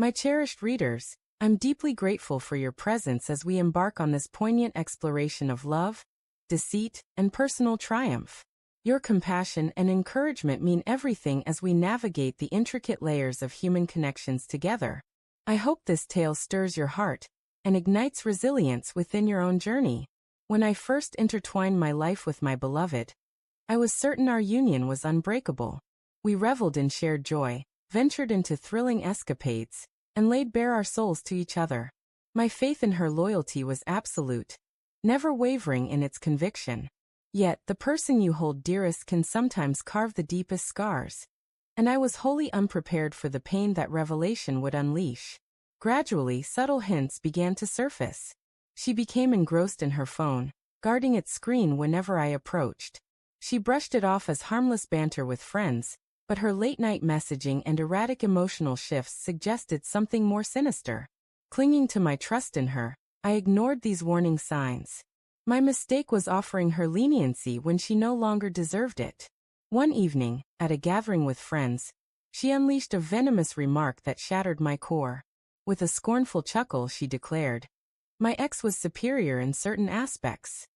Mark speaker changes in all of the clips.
Speaker 1: My cherished readers, I'm deeply grateful for your presence as we embark on this poignant exploration of love, deceit, and personal triumph. Your compassion and encouragement mean everything as we navigate the intricate layers of human connections together. I hope this tale stirs your heart and ignites resilience within your own journey. When I first intertwined my life with my beloved, I was certain our union was unbreakable. We reveled in shared joy, ventured into thrilling escapades, and laid bare our souls to each other. My faith in her loyalty was absolute, never wavering in its conviction. Yet, the person you hold dearest can sometimes carve the deepest scars. And I was wholly unprepared for the pain that revelation would unleash. Gradually, subtle hints began to surface. She became engrossed in her phone, guarding its screen whenever I approached. She brushed it off as harmless banter with friends, but her late-night messaging and erratic emotional shifts suggested something more sinister. Clinging to my trust in her, I ignored these warning signs. My mistake was offering her leniency when she no longer deserved it. One evening, at a gathering with friends, she unleashed a venomous remark that shattered my core. With a scornful chuckle, she declared, "My ex was superior in certain aspects."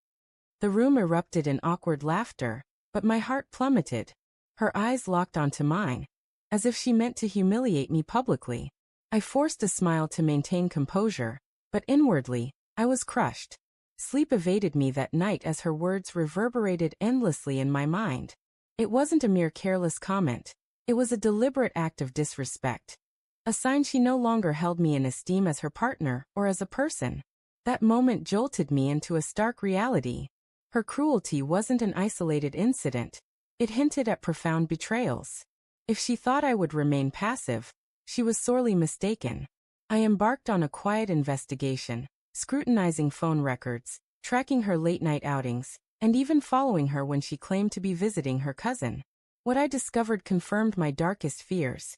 Speaker 1: The room erupted in awkward laughter, but my heart plummeted. Her eyes locked onto mine, as if she meant to humiliate me publicly. I forced a smile to maintain composure, but inwardly, I was crushed. Sleep evaded me that night as her words reverberated endlessly in my mind. It wasn't a mere careless comment. It was a deliberate act of disrespect. A sign she no longer held me in esteem as her partner or as a person. That moment jolted me into a stark reality. Her cruelty wasn't an isolated incident. It hinted at profound betrayals. If she thought I would remain passive, she was sorely mistaken. I embarked on a quiet investigation, scrutinizing phone records, tracking her late-night outings, and even following her when she claimed to be visiting her cousin. What I discovered confirmed my darkest fears.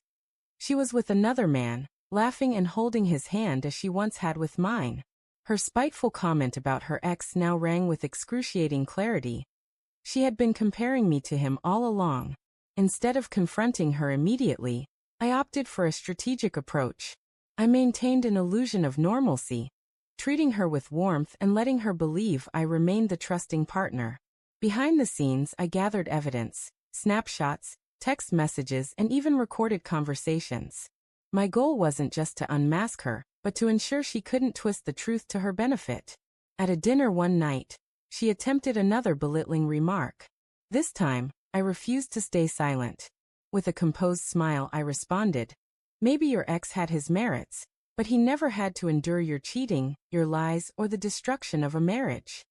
Speaker 1: She was with another man, laughing and holding his hand as she once had with mine. Her spiteful comment about her ex now rang with excruciating clarity. She had been comparing me to him all along. Instead of confronting her immediately, I opted for a strategic approach. I maintained an illusion of normalcy, treating her with warmth and letting her believe I remained the trusting partner. Behind the scenes, I gathered evidence, snapshots, text messages, and even recorded conversations. My goal wasn't just to unmask her, but to ensure she couldn't twist the truth to her benefit. At a dinner one night, she attempted another belittling remark. This time, I refused to stay silent. With a composed smile, I responded, "Maybe your ex had his merits, but he never had to endure your cheating, your lies, or the destruction of a marriage."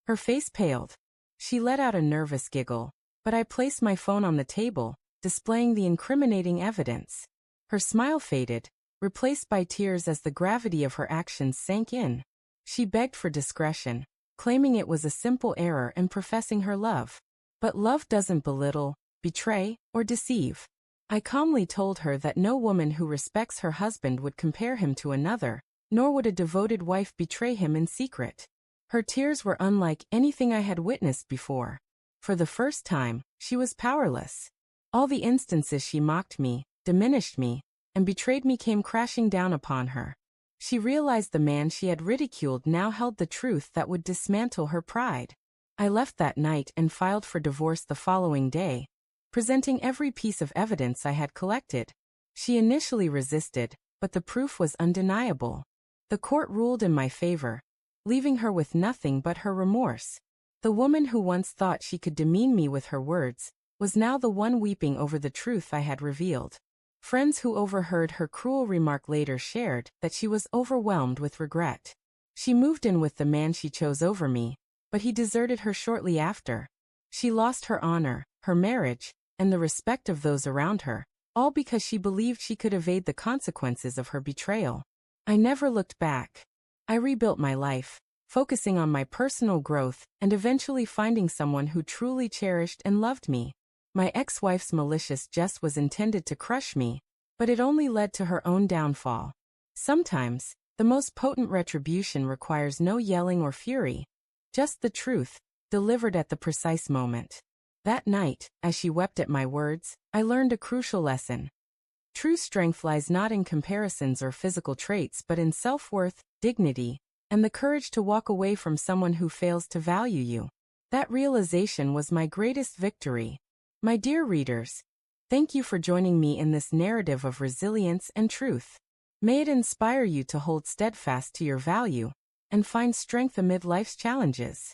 Speaker 1: Her face paled. She let out a nervous giggle, but I placed my phone on the table, displaying the incriminating evidence. Her smile faded, replaced by tears as the gravity of her actions sank in. She begged for discretion, claiming it was a simple error and professing her love. But love doesn't belittle, betray, or deceive. I calmly told her that no woman who respects her husband would compare him to another, nor would a devoted wife betray him in secret. Her tears were unlike anything I had witnessed before. For the first time, she was powerless. All the instances she mocked me, diminished me, and betrayed me came crashing down upon her. She realized the man she had ridiculed now held the truth that would dismantle her pride. I left that night and filed for divorce the following day, presenting every piece of evidence I had collected. She initially resisted, but the proof was undeniable. The court ruled in my favor, leaving her with nothing but her remorse. The woman who once thought she could demean me with her words was now the one weeping over the truth I had revealed. Friends who overheard her cruel remark later shared that she was overwhelmed with regret. She moved in with the man she chose over me, but he deserted her shortly after. She lost her honor, her marriage, and the respect of those around her, all because she believed she could evade the consequences of her betrayal. I never looked back. I rebuilt my life, focusing on my personal growth and eventually finding someone who truly cherished and loved me. My ex-wife's malicious jest was intended to crush me, but it only led to her own downfall. Sometimes, the most potent retribution requires no yelling or fury, just the truth, delivered at the precise moment. That night, as she wept at my words, I learned a crucial lesson. True strength lies not in comparisons or physical traits but in self-worth, dignity, and the courage to walk away from someone who fails to value you. That realization was my greatest victory. My dear readers, thank you for joining me in this narrative of resilience and truth. May it inspire you to hold steadfast to your value and find strength amid life's challenges.